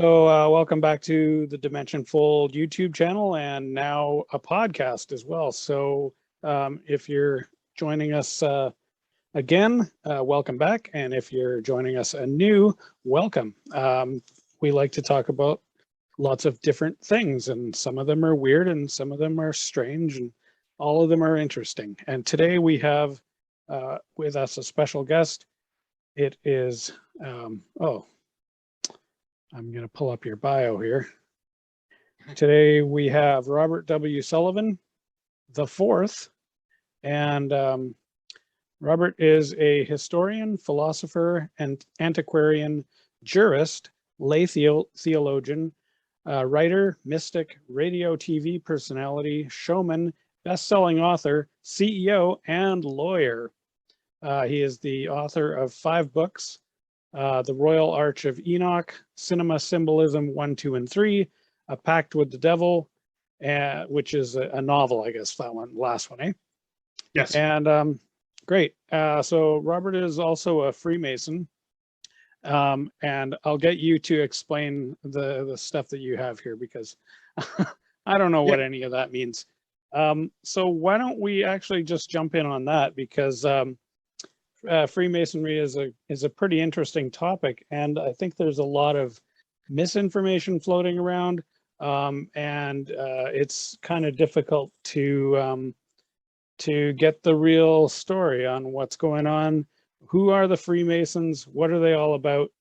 Welcome back to the Dimension Fold YouTube channel and now a podcast as well. If you're joining us again, welcome back. And if you're joining us anew, welcome. We like to talk about lots of different things, and some of them are weird and some of them are strange, and all of them are interesting. And today we have with us a special guest. It is, I'm going to pull up your bio here. Today we have Robert W. Sullivan, the fourth, and Robert is a historian, philosopher, and antiquarian, jurist, lay theologian, writer, mystic, radio TV personality, showman, best-selling author, CEO, and lawyer. He is the author of 5 books, The Royal Arch of Enoch, Cinema Symbolism 1, 2, and 3, A Pact with the Devil, which is a novel, I guess, that one, last one, eh? Yes. And great. So Robert is also a Freemason, and I'll get you to explain the stuff that you have here, because I don't know what any of that means. So why don't we actually just jump in on that, because Freemasonry is a pretty interesting topic, and I think there's a lot of misinformation floating around, and it's kind of difficult to get the real story on what's going on. Who are the Freemasons? What are they all about?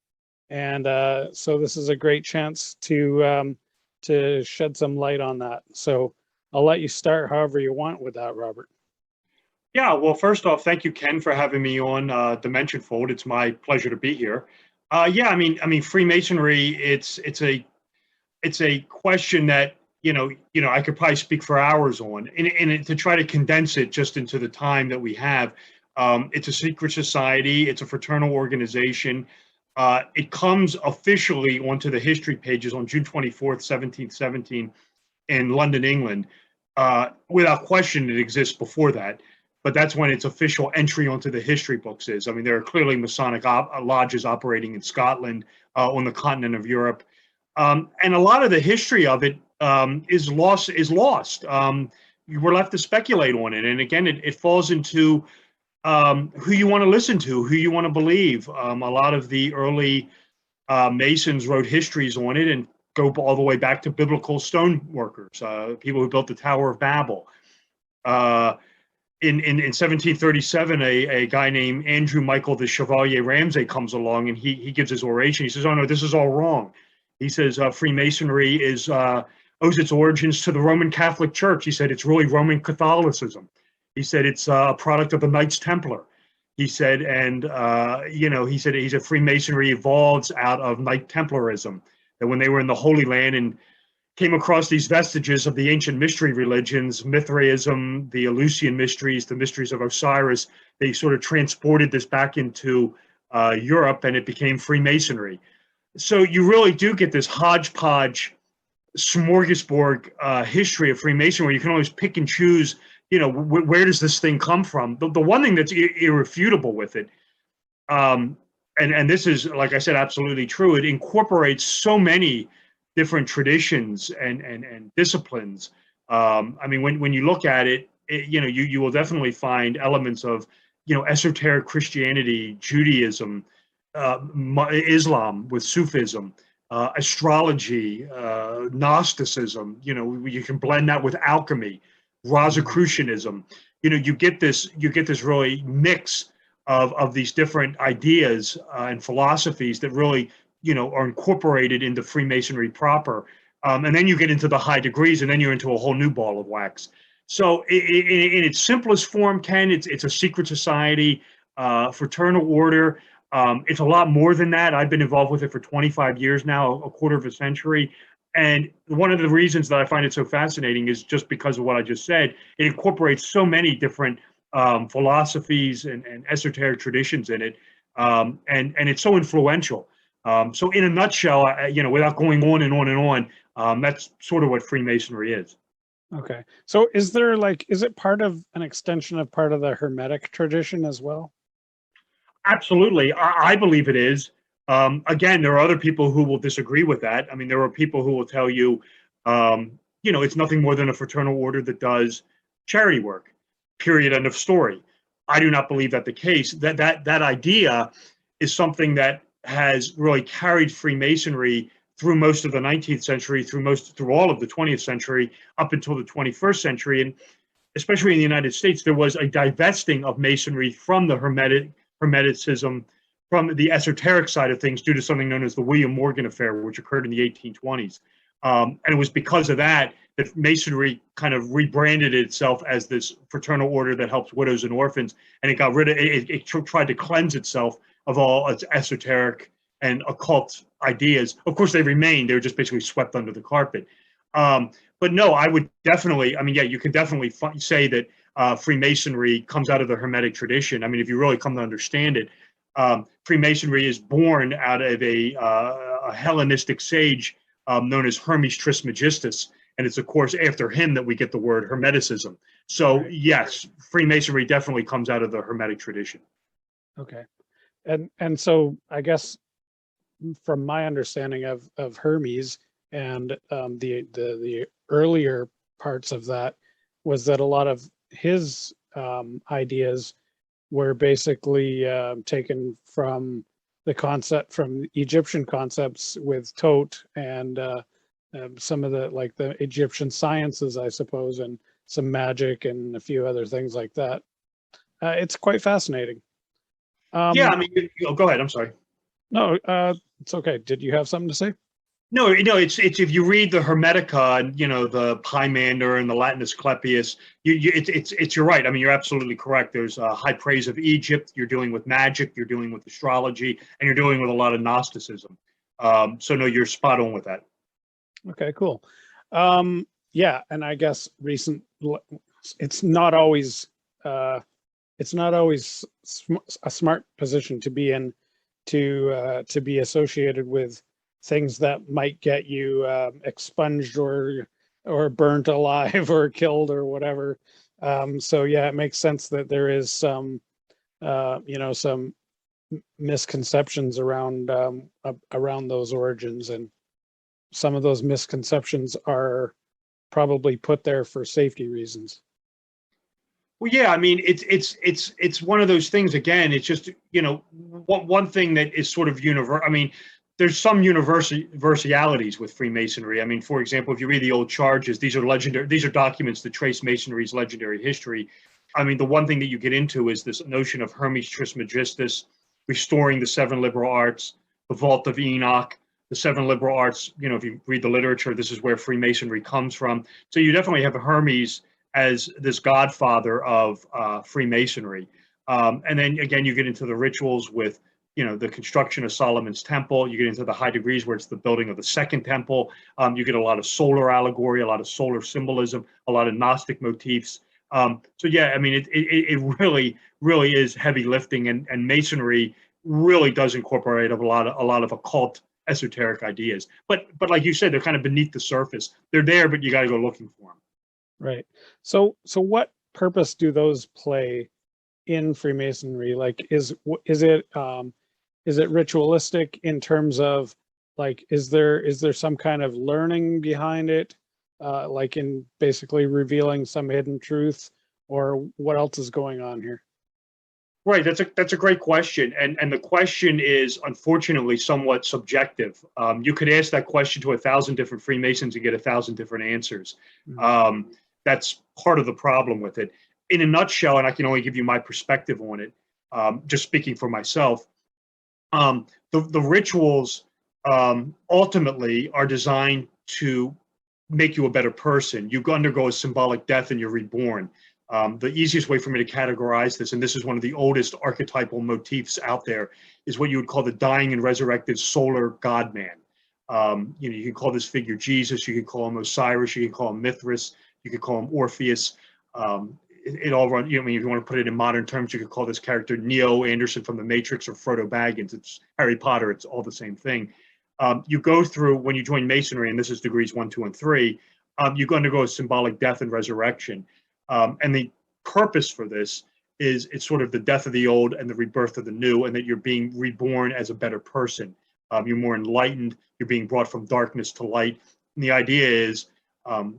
And so this is a great chance to shed some light on that. So I'll let you start however you want with that, Robert. Yeah, well, first off, thank you, Ken, for having me on Dimension Fold. It's my pleasure to be here. I mean, Freemasonry. It's a question that I could probably speak for hours on, and to try to condense it just into the time that we have. It's a secret society. It's a fraternal organization. It comes officially onto the history pages on June 24th, 1717, in London, England. Without question, it exists before that. But that's when its official entry onto the history books is. I mean, there are clearly Masonic lodges operating in Scotland, on the continent of Europe. And a lot of the history of it is lost. We're left to speculate on it. And again, it falls into who you want to listen to, who you want to believe. A lot of the early Masons wrote histories on it and go all the way back to biblical stoneworkers, people who built the Tower of Babel. In 1737, a guy named Andrew Michael the Chevalier Ramsay comes along, and he gives his oration. He says, "Oh no, this is all wrong." He says Freemasonry owes its origins to the Roman Catholic Church. He said it's really Roman Catholicism. He said it's a product of the Knights Templar. He said, and he said Freemasonry evolves out of Knight Templarism. That when they were in the Holy Land and came across these vestiges of the ancient mystery religions, Mithraism, the Eleusinian mysteries, the mysteries of Osiris, they sort of transported this back into Europe, and it became Freemasonry. So you really do get this hodgepodge, smorgasbord history of Freemasonry, where you can always pick and choose, where does this thing come from? The one thing that's irrefutable with it, and this is, like I said, absolutely true, it incorporates so many different traditions and disciplines. I mean, when you look at it, you will definitely find elements of, esoteric Christianity, Judaism, Islam with Sufism, astrology, Gnosticism. You can blend that with alchemy, Rosicrucianism. You get this really mix of these different ideas and philosophies that really are incorporated into Freemasonry proper. And then you get into the high degrees, and then you're into a whole new ball of wax. So in its simplest form, Ken, it's a secret society, fraternal order. It's a lot more than that. I've been involved with it for 25 years now, a quarter of a century. And one of the reasons that I find it so fascinating is just because of what I just said. It incorporates so many different philosophies and esoteric traditions in it. And it's so influential. So in a nutshell, without going on and on and on, that's sort of what Freemasonry is. Okay. So is it part of an extension of part of the Hermetic tradition as well? Absolutely. I believe it is. Again, there are other people who will disagree with that. I mean, there are people who will tell you, it's nothing more than a fraternal order that does charity work. Period. End of story. I do not believe that the case. That idea is something that has really carried Freemasonry through most of the 19th century, through all of the 20th century, up until the 21st century, and especially in the United States, there was a divesting of Masonry from the hermeticism, from the esoteric side of things, due to something known as the William Morgan affair, which occurred in the 1820s. And it was because of that that Masonry kind of rebranded itself as this fraternal order that helps widows and orphans, and it got rid of it. It tried to cleanse itself of all its esoteric and occult ideas. Of course, they remained; they were just basically swept under the carpet. But no, I would definitely. I mean, yeah, you could definitely say that Freemasonry comes out of the Hermetic tradition. I mean, if you really come to understand it, Freemasonry is born out of a Hellenistic sage known as Hermes Trismegistus, and it's of course after him that we get the word Hermeticism. So yes, Freemasonry definitely comes out of the Hermetic tradition. Okay, and so I guess from my understanding of Hermes and the earlier parts of that was that a lot of his ideas were basically taken from the concept from Egyptian concepts with Thoth and some of the Egyptian sciences, I suppose, and some magic and a few other things like that. It's quite fascinating. Yeah, I mean, go ahead. I'm sorry. No, it's okay. Did you have something to say? No, it's if you read the Hermetica and the Pymander and the Latin Asclepius, you're right. I mean, you're absolutely correct. There's high praise of Egypt. You're dealing with magic. You're dealing with astrology, and you're dealing with a lot of Gnosticism. So no, you're spot on with that. Okay, cool. Yeah, and I guess it's not always a smart position to be in to be associated with things that might get you expunged or burnt alive or killed or whatever. So yeah, it makes sense that there is some some misconceptions around those origins, and some of those misconceptions are probably put there for safety reasons. Well, yeah, I mean, it's one of those things. Again, it's just one thing that is sort of universal. I mean, there's some universalities with Freemasonry. I mean, for example, if you read the old charges, these are legendary. These are documents that trace Masonry's legendary history. I mean, the one thing that you get into is this notion of Hermes Trismegistus, restoring the 7 liberal arts, the Vault of Enoch, the 7 liberal arts. If you read the literature, this is where Freemasonry comes from. So you definitely have Hermes as this godfather of Freemasonry. And then again, you get into the rituals with the construction of Solomon's temple. You get into the high degrees where it's the building of the second temple. You get a lot of solar allegory, a lot of solar symbolism, a lot of Gnostic motifs. So yeah, I mean, it really, really is heavy lifting, and Masonry really does incorporate a lot of occult, esoteric ideas. But like you said, they're kind of beneath the surface. They're there, but you got to go looking for them. Right. So what purpose do those play in Freemasonry? Like, is it ritualistic in terms of, like, is there some kind of learning behind it, like in basically revealing some hidden truth, or what else is going on here? Right, that's a great question, and the question is unfortunately somewhat subjective. You could ask that question to 1,000 different Freemasons and get 1,000 different answers. Mm-hmm. That's part of the problem with it. In a nutshell, and I can only give you my perspective on it, just speaking for myself, the rituals ultimately are designed to make you a better person. You undergo a symbolic death and you're reborn. The easiest way for me to categorize this, and this is one of the oldest archetypal motifs out there, is what you would call the dying and resurrected solar God-man. You can call this figure Jesus, you can call him Osiris, you can call him Mithras, you could call him Orpheus. It all runs. I mean, if you want to put it in modern terms, you could call this character Neo Anderson from the Matrix or Frodo Baggins. It's Harry Potter. It's all the same thing. You go through, when you join Masonry, and this is degrees 1, 2, and 3. You undergo a symbolic death and resurrection, and the purpose for this is it's sort of the death of the old and the rebirth of the new, and that you're being reborn as a better person. You're more enlightened. You're being brought from darkness to light. And the idea is, at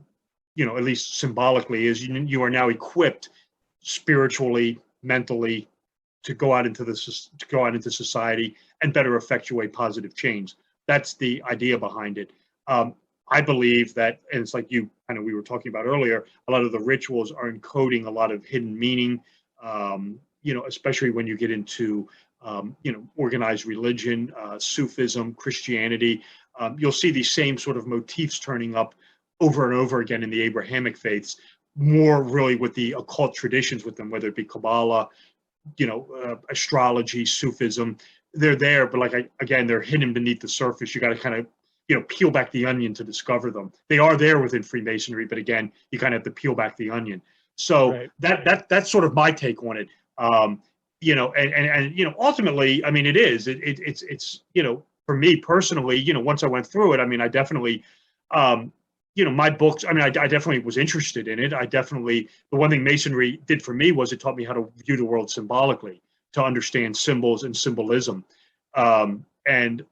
least symbolically, is you are now equipped spiritually, mentally, to go out into society and better effectuate positive change. That's the idea behind it. I believe that, and it's like we were talking about earlier, a lot of the rituals are encoding a lot of hidden meaning, especially when you get into, organized religion, Sufism, Christianity. You'll see these same sort of motifs turning up over and over again in the Abrahamic faiths, more really with the occult traditions with them, whether it be Kabbalah, astrology, Sufism. They're there, but again, they're hidden beneath the surface. You got to kind of, peel back the onion to discover them. They are there within Freemasonry, but again, you kind of have to peel back the onion. So Right. that's sort of my take on it. Ultimately, I mean, it's for me personally, once I went through it, I mean, I definitely, my books, I mean, I definitely was interested in it. The one thing Masonry did for me was it taught me how to view the world symbolically, to understand symbols and symbolism. And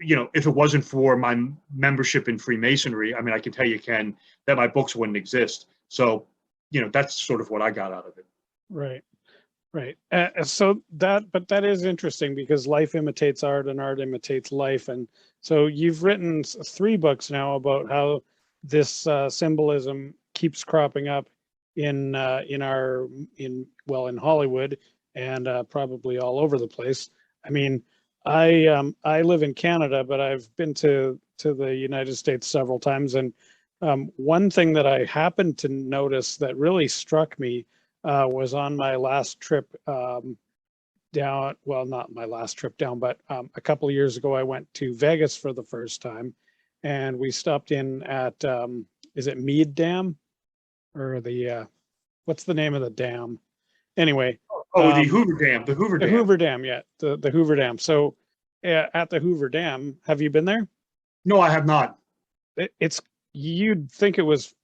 if it wasn't for my membership in Freemasonry, I mean, I can tell you, Ken, that my books wouldn't exist. So, that's sort of what I got out of it. Right. Right. But that is interesting, because life imitates art and art imitates life. And so you've written 3 books now about how this symbolism keeps cropping up in Hollywood and probably all over the place. I mean, I live in Canada, but I've been to the United States several times, and one thing that I happened to notice that really struck me was on my last trip down. Well, not my last trip down, but a couple of years ago, I went to Vegas for the first time, and we stopped in at is it Mead Dam, or what's the name of the dam? Anyway. The Hoover Dam. The Hoover Dam. The Hoover Dam, yeah, the Hoover Dam. So at the Hoover Dam, have you been there? No, I have not. You'd think it was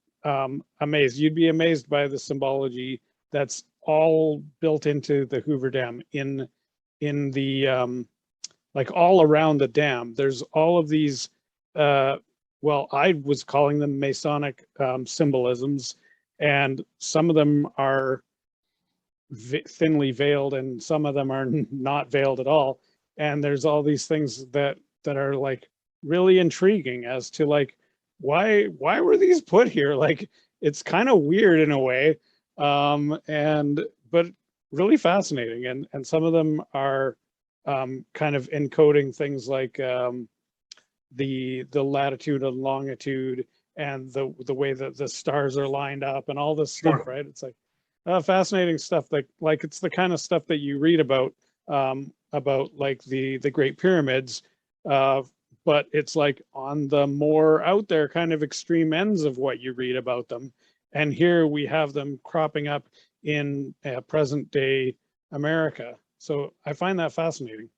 amazed. You'd be amazed by the symbology that's all built into the Hoover Dam in the like all around the dam. There's all of these I was calling them Masonic symbolisms, and some of them are thinly veiled and some of them are not veiled at all. And there's all these things that are like really intriguing as to like why were these put here. Like, it's kind of weird in a way, but really fascinating. And some of them are kind of encoding things like the latitude and longitude and the way that the stars are lined up and all this stuff. Right, it's like fascinating stuff. Like it's the kind of stuff that you read about like the Great Pyramids, but it's like on the more out there kind of extreme ends of what you read about them. And here we have them cropping up in present day America. So I find that fascinating.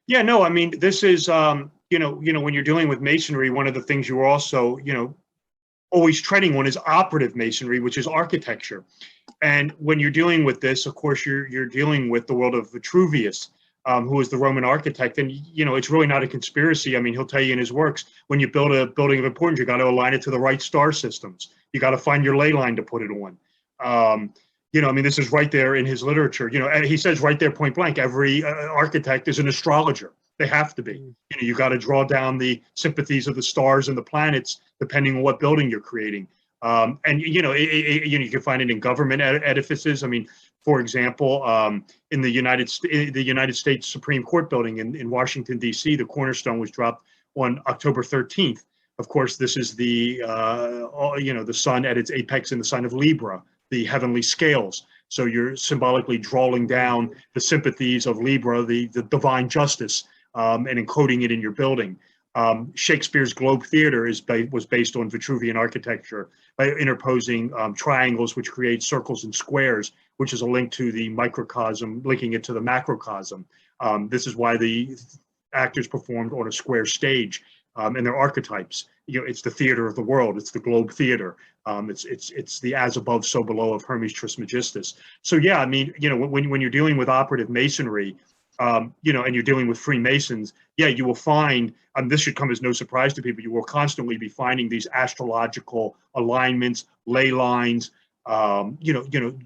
Yeah, no, I mean, this is when you're dealing with Masonry, one of the things you're also always treading on is operative Masonry, which is architecture. And when you're dealing with this, of course, you're dealing with the world of Vitruvius, who was the Roman architect. And, it's really not a conspiracy. I mean, he'll tell you in his works, when you build a building of importance, you got to align it to the right star systems. You got to find your ley line to put it on. I mean, this is right there in his literature, and he says right there, point blank, every architect is an astrologer. They have to be. You got to draw down the sympathies of the stars and the planets, depending on what building you're creating. And you can find it in government edifices. I mean, for example, in the United States Supreme Court building in Washington D.C., the cornerstone was dropped on October 13th. Of course, this is the sun at its apex in the sign of Libra, the heavenly scales. So you're symbolically drawing down the sympathies of Libra, the divine justice, and encoding it in your building. Shakespeare's Globe Theater was based on Vitruvian architecture by interposing triangles, which create circles and squares, which is a link to the microcosm, linking it to the macrocosm. This is why the actors performed on a square stage, and their archetypes. It's the theater of the world. It's the Globe Theater. It's the as above, so below of Hermes Trismegistus. So yeah, I mean, when you're dealing with operative Masonry, you know, and you're dealing with Freemasons, yeah, you will find, this should come as no surprise to people, you will constantly be finding these astrological alignments, ley lines,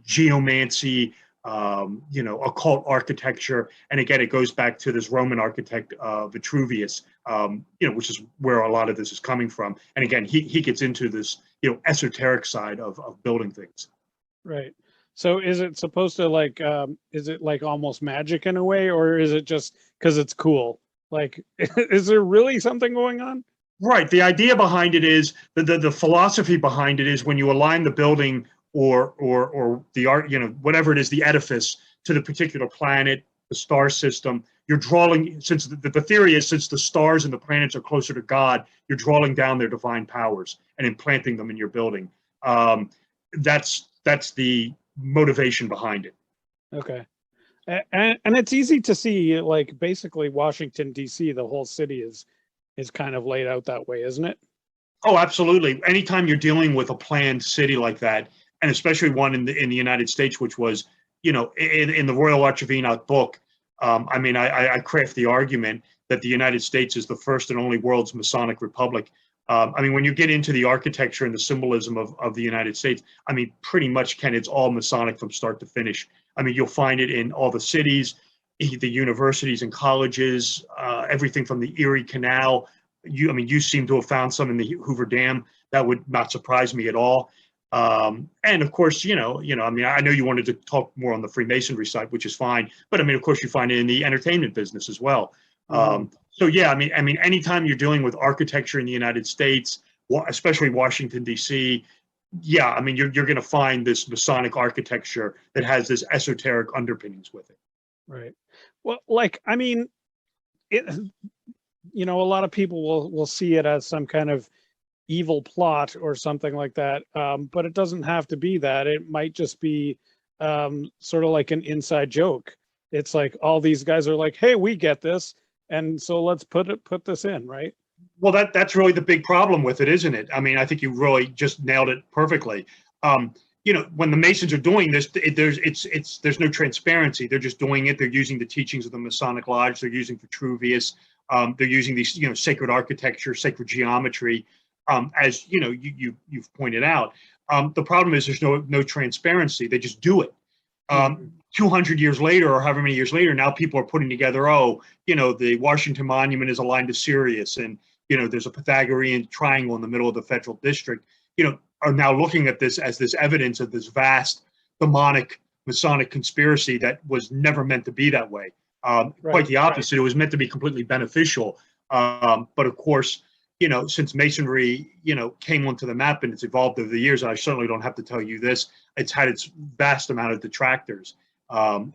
geomancy, occult architecture. And again, it goes back to this Roman architect, Vitruvius, which is where a lot of this is coming from. And again, he gets into this, esoteric side of building things. Right. So is it supposed to is it like almost magic in a way, or is it just because it's cool? Like, is there really something going on? Right. The idea behind it is the philosophy behind it is when you align the building or the art, whatever it is, the edifice to the particular planet, the star system, you're drawing, since the theory is since the stars and the planets are closer to God, you're drawing down their divine powers and implanting them in your building. That's the motivation behind it. Okay. And it's easy to see, like, basically Washington, D.C., the whole city is kind of laid out that way, isn't it? Oh, absolutely. Anytime you're dealing with a planned city like that, and especially one in the United States, which was, in the Royal Arch of Enoch book, I craft the argument that the United States is the first and only world's Masonic republic. When you get into the architecture and the symbolism of the United States, pretty much, Ken, it's all Masonic from start to finish. You'll find it in all the cities, the universities and colleges, everything from the Erie Canal. You seem to have found some in the Hoover Dam. That would not surprise me at all. And of course, I know you wanted to talk more on the Freemasonry side, which is fine. But of course, you find it in the entertainment business as well. So yeah, anytime you're dealing with architecture in the United States, especially Washington, D.C., yeah, you're going to find this Masonic architecture that has this esoteric underpinnings with it. Right. Well, a lot of people will see it as some kind of evil plot or something like that. But it doesn't have to be that. It might just be sort of like an inside joke. It's like all these guys are like, hey, we get this. And so let's put this in, right? Well, that's really the big problem with it, isn't it? I think you really just nailed it perfectly. When the Masons are doing this, there's no transparency. They're just doing it. They're using the teachings of the Masonic Lodge. They're using Vitruvius. They're using these, sacred architecture, sacred geometry, as you've pointed out. The problem is there's no transparency. They just do it. 200 years later, or however many years later, now people are putting together, the Washington Monument is aligned to Sirius, and there's a Pythagorean triangle in the middle of the federal district. Are now looking at this as this evidence of this vast demonic Masonic conspiracy that was never meant to be that way. Quite the opposite. Right. It was meant to be completely beneficial. But of course, since Masonry, came onto the map and it's evolved over the years, I certainly don't have to tell you this, it's had its vast amount of detractors.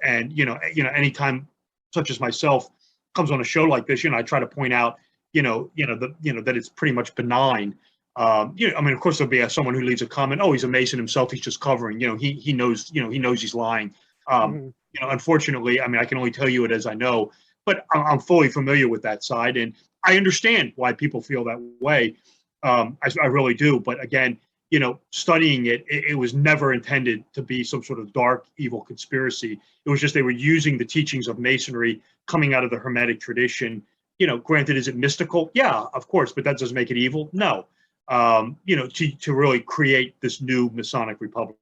Anytime such as myself comes on a show like this, I try to point out, that it's pretty much benign. Of course there'll be someone who leaves a comment, oh, he's a Mason himself, he's just covering, he knows, he knows he's lying. Unfortunately, I can only tell you it as I know, but I'm fully familiar with that side, and I understand why people feel that way. I really do. But again, studying it was never intended to be some sort of dark, evil conspiracy. It was just they were using the teachings of Masonry coming out of the Hermetic tradition. Granted, is it mystical? Yeah, of course, but that doesn't make it evil. No. To really create this new Masonic republic.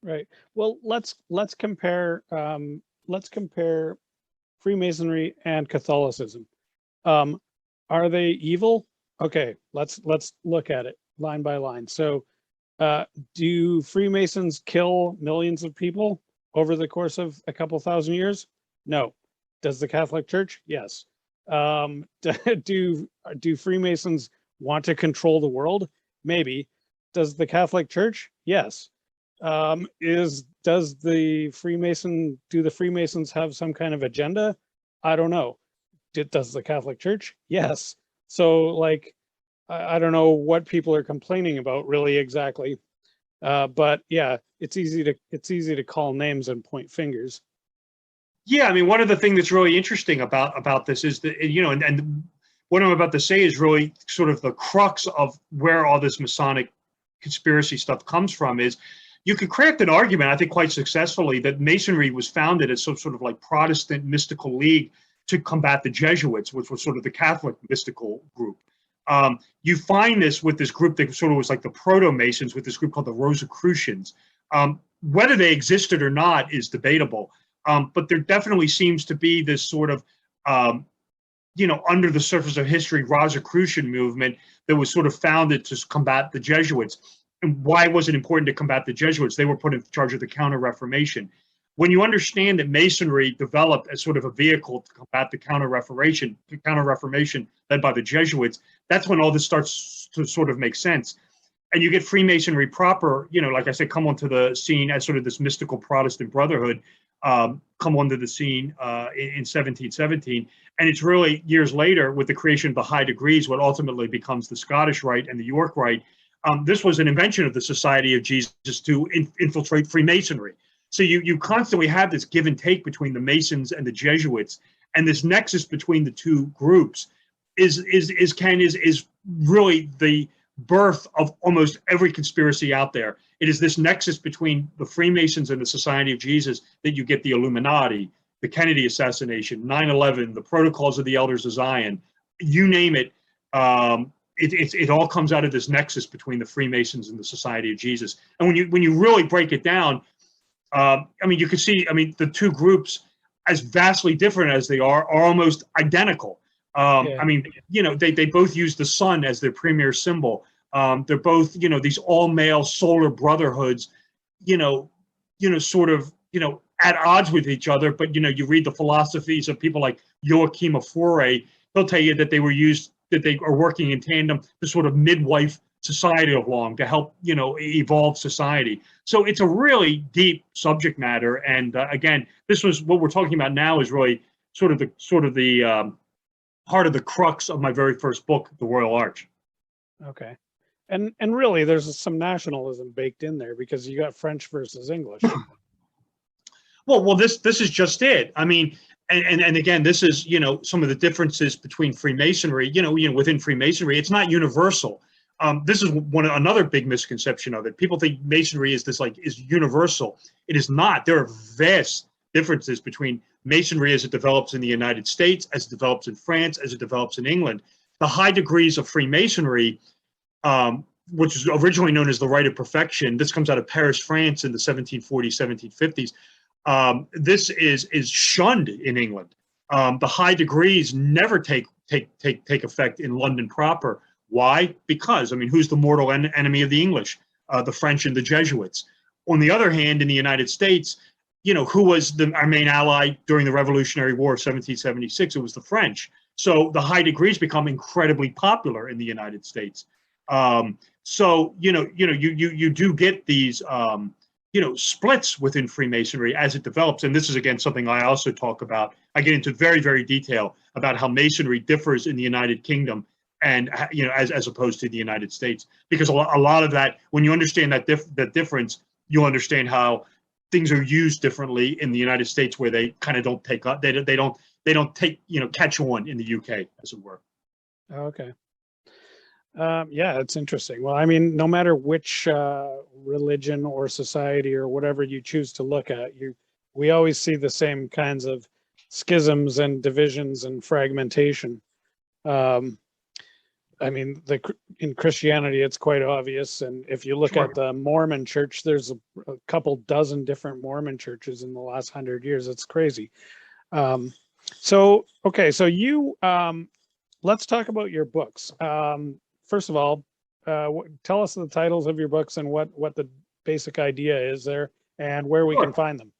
Right. Well, let's compare Freemasonry and Catholicism. Are they evil? Okay, let's look at it line by line. So, do Freemasons kill millions of people over the course of a couple thousand years? No. Does the Catholic Church? Yes. Do Freemasons want to control the world? Maybe. Does the Catholic Church? Yes. Do the Freemasons have some kind of agenda? I don't know. Does the Catholic Church? Yes. So I don't know what people are complaining about really exactly. But yeah, it's easy to call names and point fingers. Yeah, one of the things that's really interesting about this is that, and what I'm about to say is really sort of the crux of where all this Masonic conspiracy stuff comes from is, you could craft an argument, I think quite successfully, that Masonry was founded as some sort of like Protestant mystical league to combat the Jesuits, which was sort of the Catholic mystical group. You find this with this group that sort of was like the proto-Masons, with this group called the Rosicrucians. Whether they existed or not is debatable, but there definitely seems to be this sort of, under the surface of history, Rosicrucian movement that was sort of founded to combat the Jesuits. And why was it important to combat the Jesuits? They were put in charge of the Counter-Reformation. When you understand that Masonry developed as sort of a vehicle to combat the Counter-Reformation led by the Jesuits, that's when all this starts to sort of make sense. And you get Freemasonry proper, like I said, come onto the scene as sort of this mystical Protestant brotherhood, come onto the scene in 1717. And it's really years later, with the creation of the High Degrees, what ultimately becomes the Scottish Rite and the York Rite. This was an invention of the Society of Jesus to infiltrate Freemasonry. So you constantly have this give and take between the Masons and the Jesuits, and this nexus between the two groups is really the birth of almost every conspiracy out there. It is this nexus between the Freemasons and the Society of Jesus that you get the Illuminati, the Kennedy assassination, 9/11, the Protocols of the Elders of Zion, you name it. It all comes out of this nexus between the Freemasons and the Society of Jesus. And when you really break it down, you can see, the two groups, as vastly different as they are almost identical. They both use the sun as their premier symbol. They're both, these all-male solar brotherhoods, sort of, at odds with each other. But, you read the philosophies of people like Joachim of Fourier, they'll tell you that they are working in tandem to sort of midwife society along to help, evolve society. So it's a really deep subject matter. And again, this was what we're talking about now is really sort of the heart of the crux of my very first book, The Royal Arch. Okay. And really there's some nationalism baked in there because you got French versus English. Well, this is just it. And again, this is, some of the differences between Freemasonry, within Freemasonry, it's not universal. This is another big misconception of it. People think Masonry is universal. It is not. There are vast differences between Masonry as it develops in the United States, as it develops in France, as it develops in England. The high degrees of Freemasonry, which is originally known as the Rite of Perfection, this comes out of Paris, France in the 1740s, 1750s. This is shunned in England. The high degrees never take effect in London proper. Why? Because, who's the mortal enemy of the English? The French and the Jesuits. On the other hand, in the United States, who was our main ally during the Revolutionary War of 1776? It was the French. So the high degrees become incredibly popular in the United States. So you do get these splits within Freemasonry as it develops. And this is, again, something I also talk about. I get into very, very detail about how Masonry differs in the United Kingdom and, as opposed to the United States, because a lot of that, when you understand that difference, you'll understand how things are used differently in the United States, where they kind of don't take up, they don't take, catch on in the UK, as it were. Okay. Yeah, it's interesting. Well, no matter which religion or society or whatever you choose to look at, we always see the same kinds of schisms and divisions and fragmentation. In Christianity, it's quite obvious. And if you look at the Mormon church, there's a couple dozen different Mormon churches in the last 100 years. It's crazy. So you, let's talk about your books. First of all, tell us the titles of your books and what the basic idea is there and where we can find them.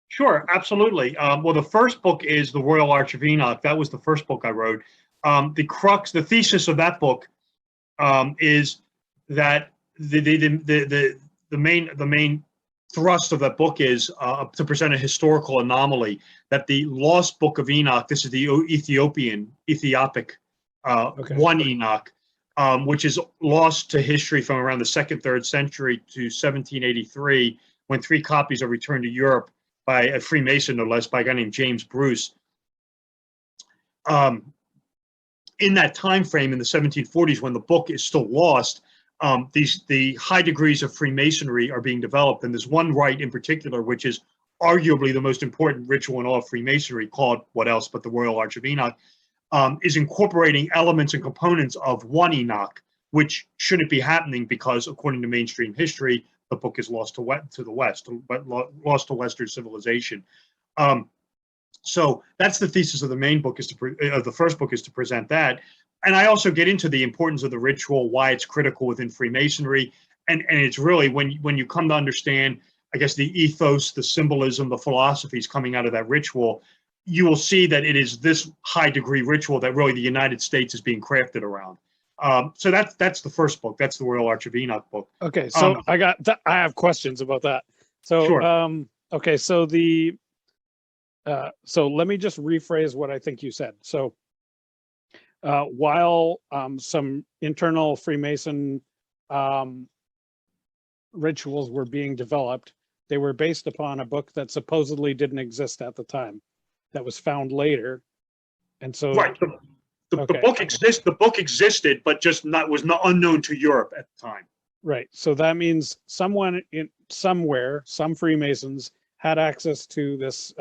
Sure, absolutely. Well, the first book is The Royal Arch of Enoch. That was the first book I wrote. The thesis of that book is that the main thrust of that book is to present a historical anomaly, that the lost book of Enoch, this is the Ethiopic one Enoch, which is lost to history from around the 2nd, 3rd century to 1783, when 3 copies are returned to Europe by a Freemason, no less, by a guy named James Bruce. In that time frame, in the 1740s, when the book is still lost, the high degrees of Freemasonry are being developed, and there's one rite in particular, which is arguably the most important ritual in all of Freemasonry, called what else but the Royal Arch of Enoch, is incorporating elements and components of one Enoch, which shouldn't be happening because, according to mainstream history, the book is lost to the West, lost to Western civilization. So that's the thesis of the main book, is the first book, is to present that. And I also get into the importance of the ritual, why it's critical within Freemasonry. And it's really, when you come to understand, I guess, the ethos, the symbolism, the philosophies coming out of that ritual, you will see that it is this high degree ritual that really the United States is being crafted around. So that's the first book. That's the Royal Arch of Enoch book. Okay, so I have questions about that. So Sure. okay, so so let me just rephrase what I think you said. So while some internal Freemason rituals were being developed, they were based upon a book that supposedly didn't exist at the time, that was found later. And so Right. The book exists. The book existed, but just was not unknown to Europe at the time. Right. So that means someone somewhere, some Freemasons had access to this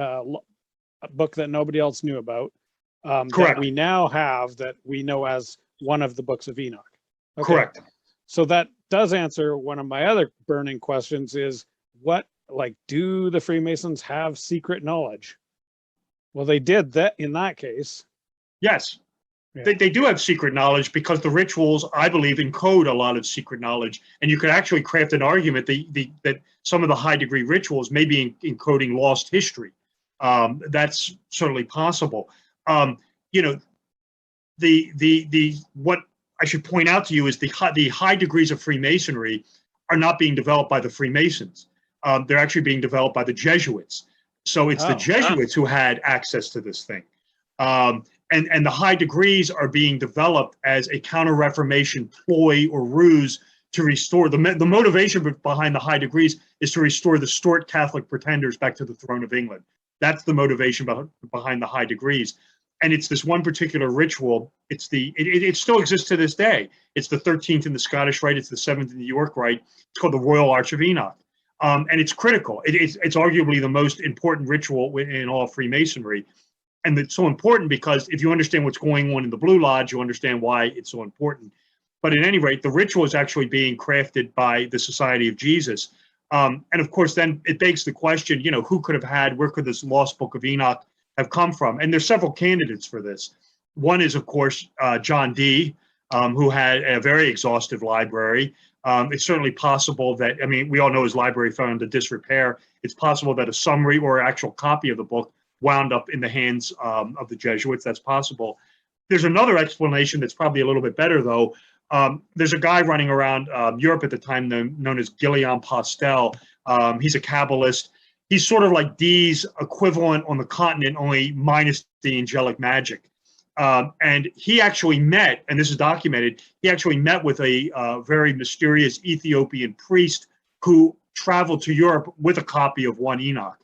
book that nobody else knew about. Correct. That we now have, that we know as one of the books of Enoch. Okay. Correct. So that does answer one of my other burning questions: is do the Freemasons have secret knowledge? Well, they did that in that case. Yes. Yeah. They do have secret knowledge, because the rituals, I believe, encode a lot of secret knowledge. And you could actually craft an argument that some of the high degree rituals may be encoding lost history. That's certainly possible. What I should point out to you is the high degrees of Freemasonry are not being developed by the Freemasons. They're actually being developed by the Jesuits. So it's the Jesuits who had access to this thing. And the high degrees are being developed as a counter-Reformation ploy or ruse to restore the motivation behind the high degrees is to restore the Stuart Catholic pretenders back to the throne of England. That's the motivation behind the high degrees. And it's this one particular ritual. It still exists to this day. It's the 13th in the Scottish Rite. It's the 7th in the York Rite. It's called the Royal Arch of Enoch. And it's critical. It's arguably the most important ritual in all Freemasonry. And it's so important because if you understand what's going on in the Blue Lodge, you understand why it's so important. But at any rate, the ritual is actually being crafted by the Society of Jesus. And of course, then it begs the question, who could have where could this lost book of Enoch have come from? And there's several candidates for this. One is, of course, John Dee, who had a very exhaustive library. It's certainly possible that, we all know his library fell into disrepair. It's possible that a summary or actual copy of the book wound up in the hands of the Jesuits. That's possible. There's another explanation that's probably a little bit better, though. There's a guy running around Europe at the time known as Guillaume Postel. He's a Kabbalist. He's sort of like Dee's equivalent on the continent, only minus the angelic magic. And he actually met, and this is documented, he actually met with a very mysterious Ethiopian priest who traveled to Europe with a copy of one Enoch.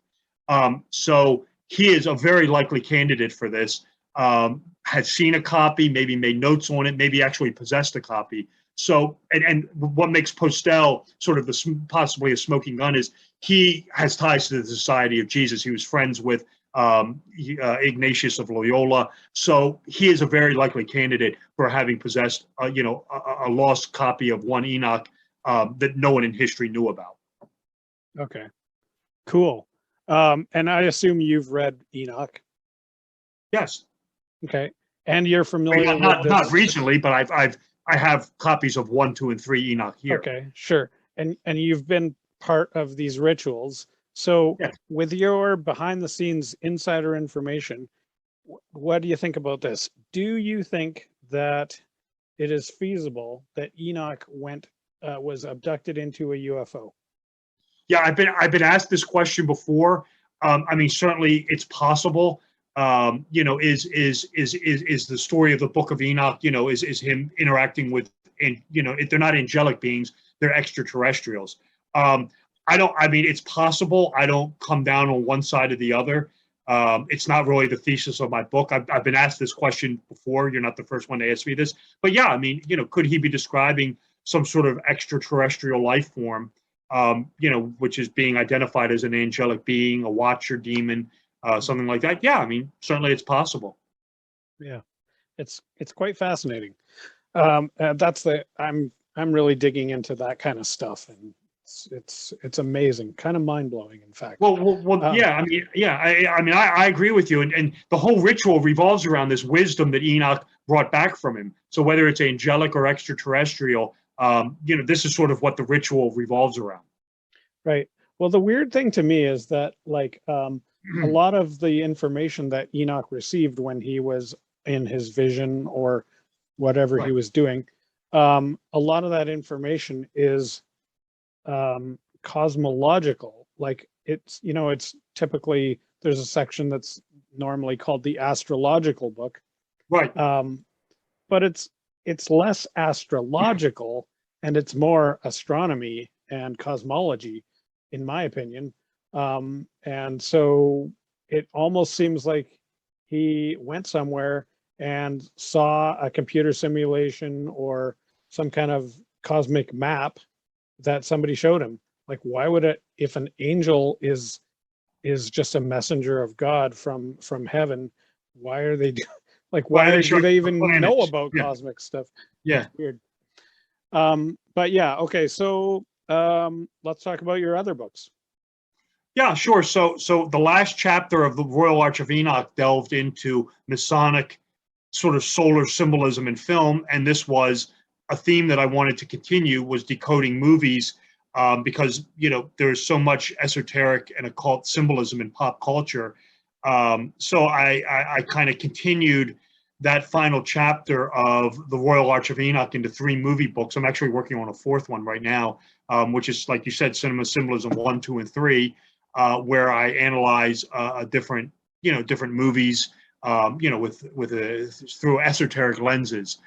So he is a very likely candidate for this. Had seen a copy, maybe made notes on it, maybe actually possessed a copy. So, and what makes Postel sort of possibly a smoking gun is he has ties to the Society of Jesus. He was friends with Ignatius of Loyola. So he is a very likely candidate for having possessed, a lost copy of one Enoch that no one in history knew about. Okay, cool. And I assume you've read Enoch. Yes. Okay, and you're familiar with this? Not recently, but I have copies of 1, 2, and 3 Enoch here. Okay, sure. And you've been part of these rituals. So yes. With your behind the scenes insider information, what do you think about this? Do you think that it is feasible that Enoch was abducted into a UFO? Yeah, I've been asked this question before. Certainly it's possible. Is the story of the Book of Enoch, is him interacting with, and they're not angelic beings, they're extraterrestrials. It's possible. I don't come down on one side or the other. It's not really the thesis of my book. I've been asked this question before. You're not the first one to ask me this, but yeah, could he be describing some sort of extraterrestrial life form, which is being identified as an angelic being, a watcher demon, something like that. Yeah, I mean, certainly it's possible. Yeah, it's quite fascinating. I'm really digging into that kind of stuff, and it's amazing, kind of mind blowing, in fact. Yeah. I mean, yeah. I agree with you, and the whole ritual revolves around this wisdom that Enoch brought back from him. So whether it's angelic or extraterrestrial, this is sort of what the ritual revolves around. Right. Well, the weird thing to me is that, like, a lot of the information that Enoch received when he was in his vision or whatever he was doing, a lot of that information is cosmological. Like, it's typically, there's a section that's normally called the astrological book, Right. but it's less astrological and it's more astronomy and cosmology, in my opinion. And so it almost seems like he went somewhere and saw a computer simulation or some kind of cosmic map that somebody showed him. Like, why would it, if an angel is just a messenger of God from heaven, why are they like, do they even know about cosmic stuff? Yeah. It's weird. But yeah, okay, so let's talk about your other books. Yeah, sure. So the last chapter of the Royal Arch of Enoch delved into Masonic sort of solar symbolism in film, and this was a theme that I wanted to continue, was decoding movies, because there's so much esoteric and occult symbolism in pop culture. So I kind of continued that final chapter of the Royal Arch of Enoch into 3 movie books. I'm actually working on a 4th one right now, which is, like you said, Cinema Symbolism 1, 2, and 3, where I analyze different movies, through esoteric lenses.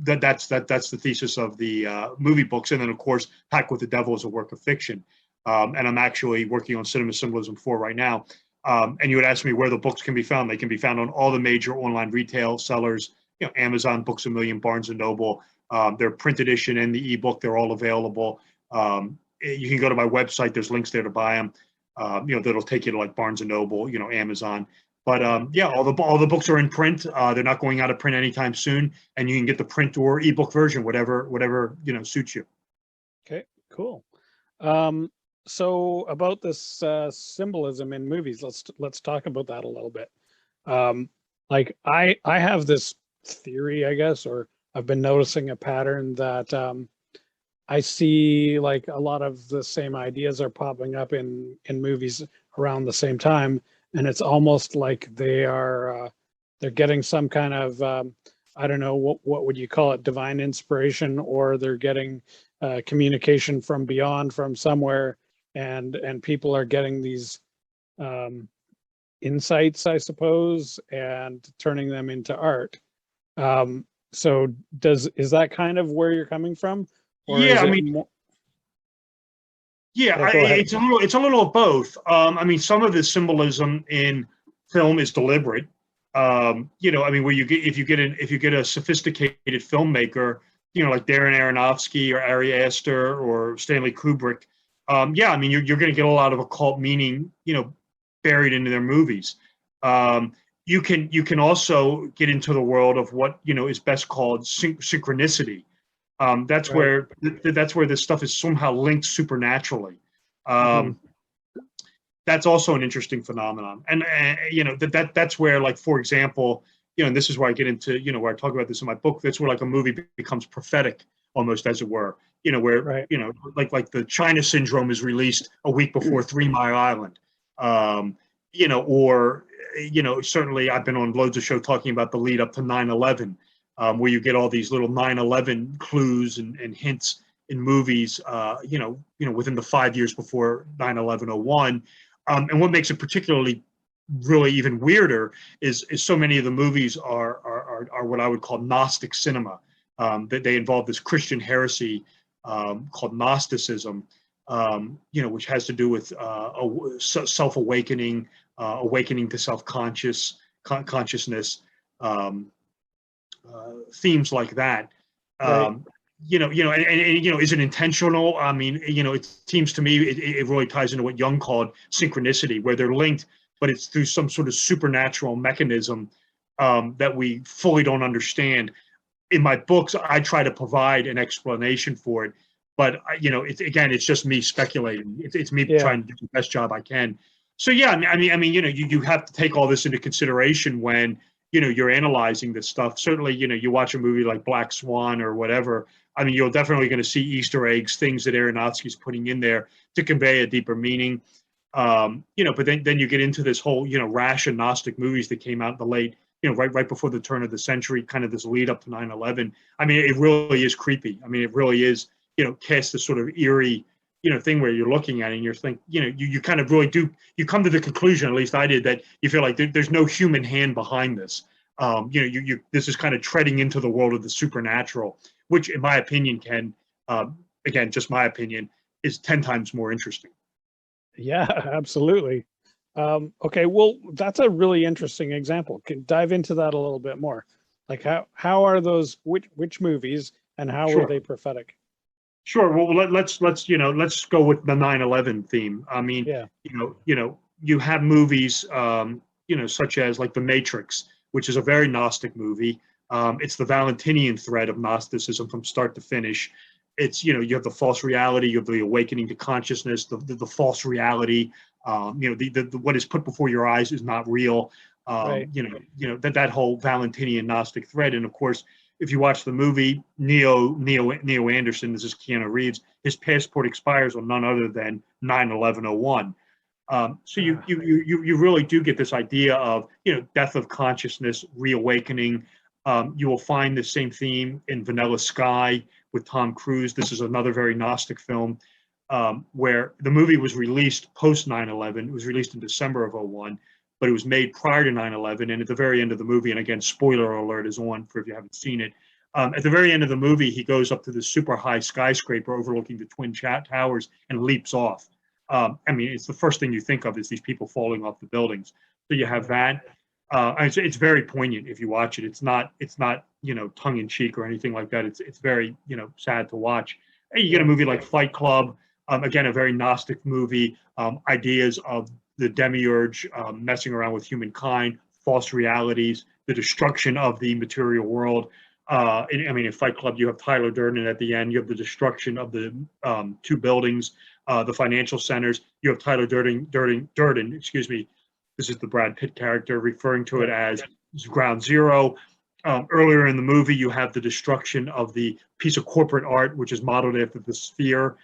That's the thesis of the movie books, and then of course, Pact with the Devil is a work of fiction, and I'm actually working on Cinema Symbolism 4 right now. And you would ask me where the books can be found. They can be found on all the major online retail sellers, Amazon, Books A Million, Barnes and Noble. They're print edition and the ebook. They're all available. You can go to my website. There's links there to buy them. That'll take you to like Barnes and Noble, Amazon. But all the books are in print. They're not going out of print anytime soon, and you can get the print or ebook version, whatever suits you. Okay, cool. So about this symbolism in movies, let's talk about that a little bit. Like, I have this theory, I guess, or I've been noticing a pattern that I see, like, a lot of the same ideas are popping up in movies around the same time, and it's almost like they're getting some kind of I don't know, what would you call it, divine inspiration, or they're getting communication from beyond, from somewhere, and people are getting these insights, I suppose, and turning them into art. So is that kind of where you're coming from? Or yeah, is I it mean, more... yeah, it's a little of both. I mean, some of the symbolism in film is deliberate. I mean, where if you get a sophisticated filmmaker, like Darren Aronofsky or Ari Aster or Stanley Kubrick, I mean, you're going to get a lot of occult meaning, buried into their movies. You can also get into the world of what is best called synchronicity. That's Right. where this stuff is somehow linked supernaturally. Mhm. That's also an interesting phenomenon, and that's where, like, for example, and this is where I get into, where I talk about this in my book. That's where, like, a movie becomes prophetic, almost, as it were. Where Right. like the China Syndrome is released a week before 3 Mile Island. Or certainly I've been on loads of shows talking about the lead up to 9/11. Where you get all these little 9/11 clues and hints in movies, within the 5 years before 9/11/01. And what makes it particularly really even weirder is so many of the movies are what I would call Gnostic cinema. That they involve this Christian heresy called Gnosticism, which has to do with self-awakening, awakening to self-consciousness. Themes like that. Right. is it intentional? I mean, it seems to me it really ties into what Jung called synchronicity, where they're linked, but it's through some sort of supernatural mechanism that we fully don't understand. In my books, I try to provide an explanation for it, but it's just me speculating. It's me trying to do the best job I can. So yeah, you have to take all this into consideration when you're analyzing this stuff. Certainly, you watch a movie like Black Swan or whatever. I mean, you're definitely going to see Easter eggs, things that Aronofsky's putting in there to convey a deeper meaning. But then you get into this whole rash of Gnostic movies that came out in the late, right before the turn of the century, kind of this lead up to 9/11. I mean, it really is creepy. I mean, it really is, casts this sort of eerie, thing where you're looking at it and you're thinking, you kind of really do, you come to the conclusion, at least I did, that you feel like there's no human hand behind this. This is kind of treading into the world of the supernatural, which in my opinion again, just my opinion, is 10 times more interesting. Yeah, absolutely. Okay, well, that's a really interesting example. Can dive into that a little bit more. Like how are those, which movies, and how Sure. were they prophetic? Sure. Well, let's go with the 9/11 theme. I mean, Yeah. you have movies, such as like The Matrix, which is a very Gnostic movie. It's the Valentinian thread of Gnosticism from start to finish. It's you have the false reality, you have the awakening to consciousness, the false reality. The what is put before your eyes is not real. Right. That whole Valentinian Gnostic thread, and of course, if you watch the movie, Neo Anderson, this is Keanu Reeves, his passport expires on none other than 9/11/01. So you really do get this idea of death of consciousness, reawakening. You will find the same theme in Vanilla Sky with Tom Cruise. This is another very Gnostic film where the movie was released post 9/11. It was released in December of 01, but it was made prior to 9/11. And at the very end of the movie, and again, spoiler alert is on for if you haven't seen it. At the very end of the movie, he goes up to this super high skyscraper overlooking the Twin Towers and leaps off. It's the first thing you think of is these people falling off the buildings. So you have that. It's very poignant if you watch it. It's not tongue in cheek or anything like that. It's very sad to watch. And you get a movie like Fight Club, again a very Gnostic movie. Ideas of the demiurge messing around with humankind, false realities, the destruction of the material world. In Fight Club, you have Tyler Durden at the end. You have the destruction of the two buildings, the financial centers. You have Tyler Durden, excuse me. This is the Brad Pitt character referring to it as Ground Zero. Earlier in the movie, you have the destruction of the piece of corporate art, which is modeled after the Sphere,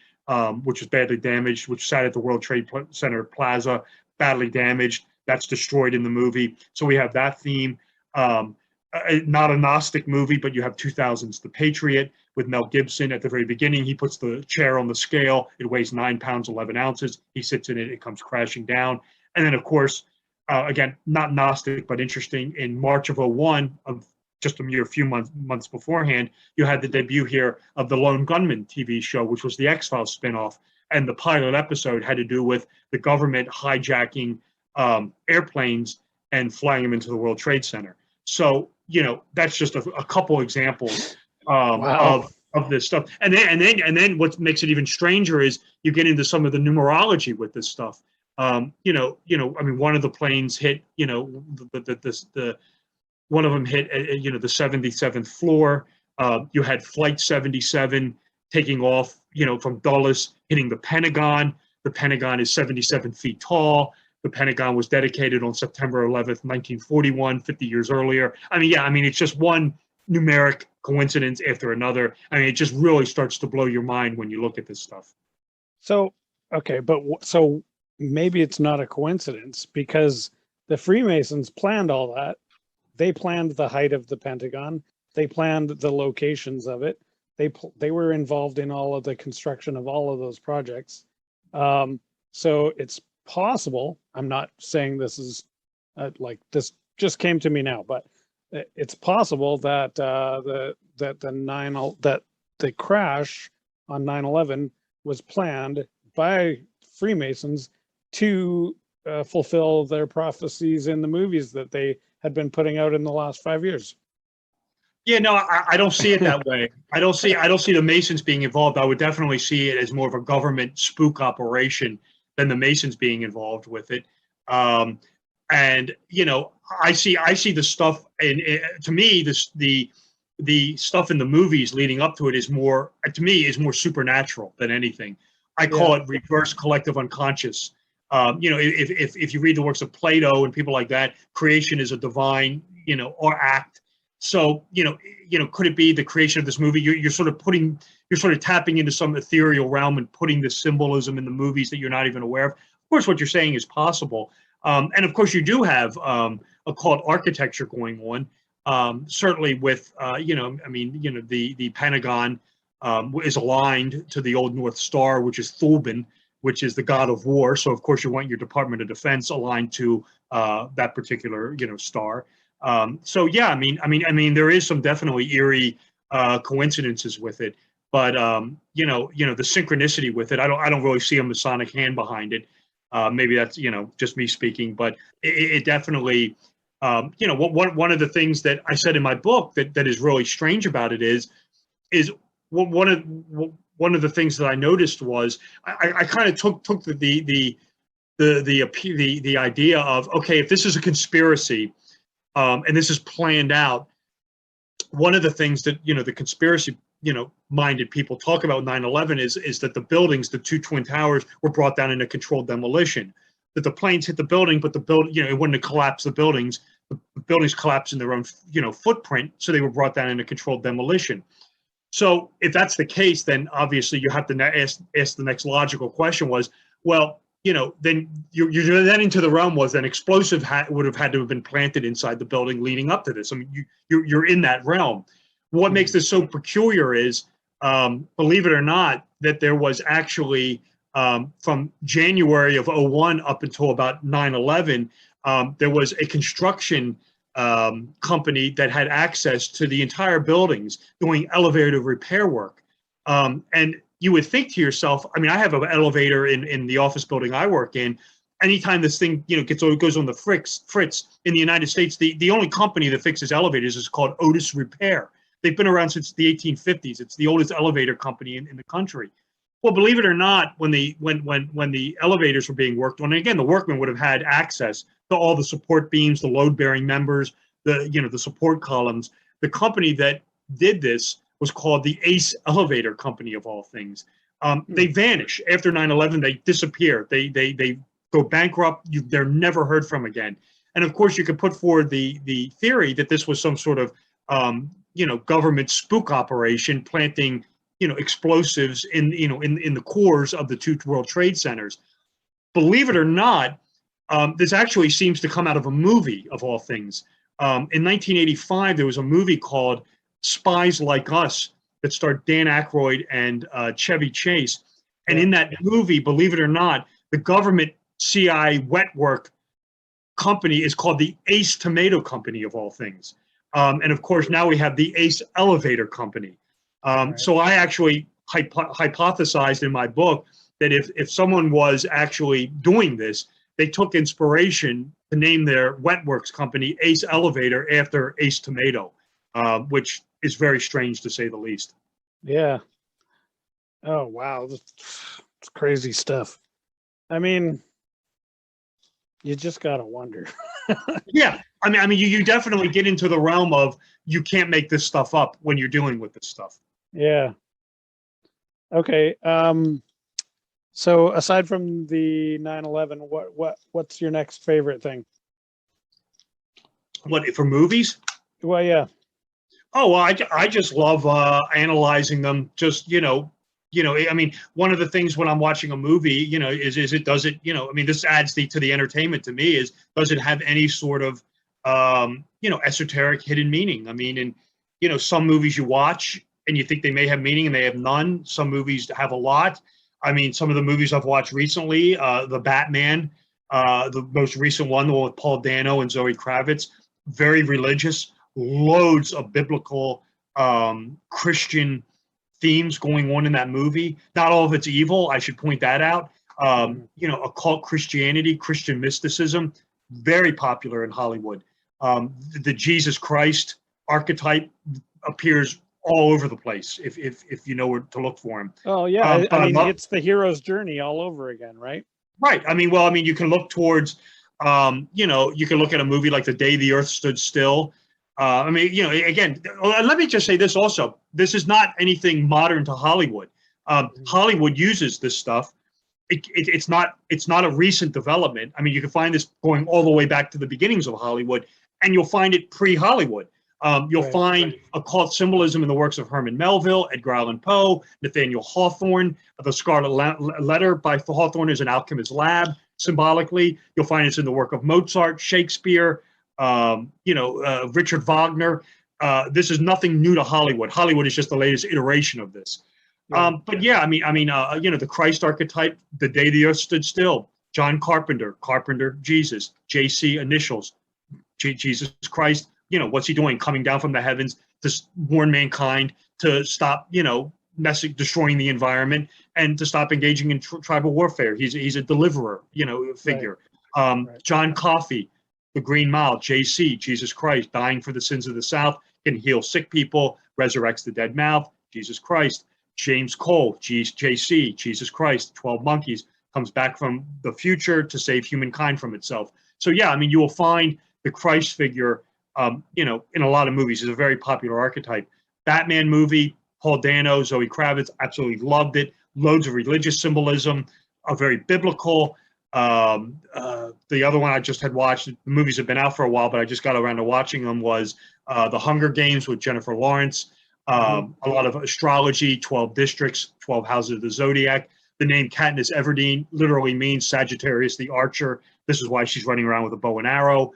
which was badly damaged, which sat at the World Trade Center Plaza, badly damaged. That's destroyed in the movie. So we have that theme. Not a Gnostic movie, but you have 2000's The Patriot with Mel Gibson. At the very beginning, he puts the chair on the scale. It weighs 9 pounds, 11 ounces. He sits in it. It comes crashing down. And then, of course, again, not Gnostic, but interesting, in March of 01, of just a few months beforehand, you had the debut here of the Lone Gunman TV show, which was the X-Files spinoff. And the pilot episode had to do with the government hijacking airplanes and flying them into the World Trade Center. So, that's just a couple examples Wow. of this stuff. And then what makes it even stranger is you get into some of the numerology with this stuff. One of the planes hit, one of them hit, the 77th floor. You had Flight 77 taking off, from Dulles, hitting the Pentagon. The Pentagon is 77 feet tall. The Pentagon was dedicated on September 11th, 1941, 50 years earlier. It's just one numeric coincidence after another. It just really starts to blow your mind when you look at this stuff. So, okay, but so maybe it's not a coincidence because the Freemasons planned all that. They planned the height of the Pentagon. They planned the locations of it. They were involved in all of the construction of all of those projects. So it's possible. I'm not saying this is like this just came to me now, but it's possible that the crash on 9/11 was planned by Freemasons to fulfill their prophecies in the movies that they had been putting out in the last 5 years. Yeah, no, I don't see it that way. I don't see the Masons being involved. I would definitely see it as more of a government spook operation than the Masons being involved with it. And I see the stuff, and to me, the stuff in the movies leading up to it is more, to me, is more supernatural than anything. I call it reverse collective unconscious. If you read the works of Plato and people like that, creation is a divine, or act. So, could it be the creation of this movie? You're sort of tapping into some ethereal realm and putting the symbolism in the movies that you're not even aware of. Of course, what you're saying is possible. And of course, you do have occult architecture going on. Certainly with, the Pentagon is aligned to the Old North Star, which is Sullivan, which is the god of war. So, of course, you want your Department of Defense aligned to that particular, star. So, yeah, I mean, there is some definitely eerie coincidences with it, but the synchronicity with it, I don't really see a Masonic hand behind it. Maybe that's just me speaking, but it definitely, one of the things that I said in my book that is really strange about it is one of the things that I noticed was I kind of took the idea of, okay, if this is a conspiracy and this is planned out, one of the things that the conspiracy minded people talk about 9/11 is that the buildings, the two twin towers, were brought down in a controlled demolition. That the planes hit the building, but the building, it wouldn't have collapsed the buildings. The buildings collapsed in their own, footprint, so they were brought down in a controlled demolition. So if that's the case, then obviously you have to ask the next logical question was, well, then you're then into the realm was an explosive would have had to have been planted inside the building leading up to this. I mean, you're in that realm. What makes this so peculiar is, believe it or not, that there was actually from January of 2001 up until about 9/11, there was a construction company that had access to the entire buildings doing elevator repair work. And you would think to yourself, I mean, I have an elevator in the office building I work in. Anytime this thing, goes on the fritz in the United States, the only company that fixes elevators is called Otis Repair. They've been around since the 1850s. It's the oldest elevator company in the country. Well, believe it or not, when the elevators were being worked on, and again, the workmen would have had access to all the support beams, the load-bearing members, the support columns. The company that did this was called the Ace Elevator Company, of all things. They vanish after 9/11. They disappear. They go bankrupt. They're never heard from again. And of course, you could put forward the theory that this was some sort of government spook operation, planting explosives in the cores of the two World Trade Centers. Believe it or not, this actually seems to come out of a movie, of all things. In 1985, there was a movie called Spies Like Us that starred Dan Aykroyd and Chevy Chase. And in that movie, believe it or not, the government CI wet work company is called the Ace Tomato Company, of all things. And of course, now we have the Ace Elevator Company. So I actually hypothesized in my book that if someone was actually doing this, they took inspiration to name their wet works company Ace Elevator after Ace Tomato, which is very strange to say the least. Yeah. Oh, wow. It's crazy stuff. I mean, you just got to wonder. Yeah. I mean, you definitely get into the realm of you can't make this stuff up when you're dealing with this stuff. Yeah. Okay. So aside from the 9/11, what's your next favorite thing? What, for movies? Well, yeah. Oh, well, I just love analyzing them. Just I mean, one of the things when I'm watching a movie, is I mean, this adds to the entertainment to me. Does it have any sort of esoteric hidden meaning? I mean, and some movies you watch and you think they may have meaning and they have none. Some movies have a lot. I mean, some of the movies I've watched recently, the Batman, the most recent one, the one with Paul Dano and Zoe Kravitz, very religious, loads of biblical Christian themes going on in that movie. Not all of it's evil. I should point that out. Occult Christianity, Christian mysticism, very popular in Hollywood. The Jesus Christ archetype, appears all over the place if you know where to look for him. Oh yeah, But I mean it's the hero's journey all over again, right? right. I mean, you can look towards, you can look at a movie like The Day the Earth Stood Still. I mean, again, let me just say this also. This is not anything modern to Hollywood. Hollywood uses this stuff. It's not a recent development. I mean, you can find this going all the way back to the beginnings of Hollywood, and you'll find it pre-Hollywood. You'll find occult symbolism in the works of Herman Melville, Edgar Allan Poe, Nathaniel Hawthorne. The Scarlet Letter by Hawthorne is an alchemist's lab, symbolically. You'll find it's in the work of Mozart, Shakespeare, Richard Wagner. This is nothing new to Hollywood. Hollywood is just the latest iteration of this. But yeah, the Christ archetype, The Day the Earth Stood Still, John Carpenter, Jesus, JC initials, Jesus Christ. What's he doing? Coming down from the heavens to warn mankind to stop, destroying the environment and to stop engaging in tribal warfare. He's a deliverer, figure. Right. John Coffey, The Green Mile, JC, Jesus Christ, dying for the sins of the South, can heal sick people, resurrects the dead mouth, Jesus Christ. James Cole, JC, Jesus Christ, 12 Monkeys, comes back from the future to save humankind from itself. So yeah, you will find the Christ figure, in a lot of movies. Is a very popular archetype. Batman movie, Paul Dano, Zoe Kravitz, absolutely loved it. Loads of religious symbolism, very biblical. The other one I just had watched, the movies have been out for a while, but I just got around to watching them, was The Hunger Games with Jennifer Lawrence. A lot of astrology, 12 districts, 12 houses of the zodiac. The name Katniss Everdeen literally means Sagittarius the Archer. This is why she's running around with a bow and arrow.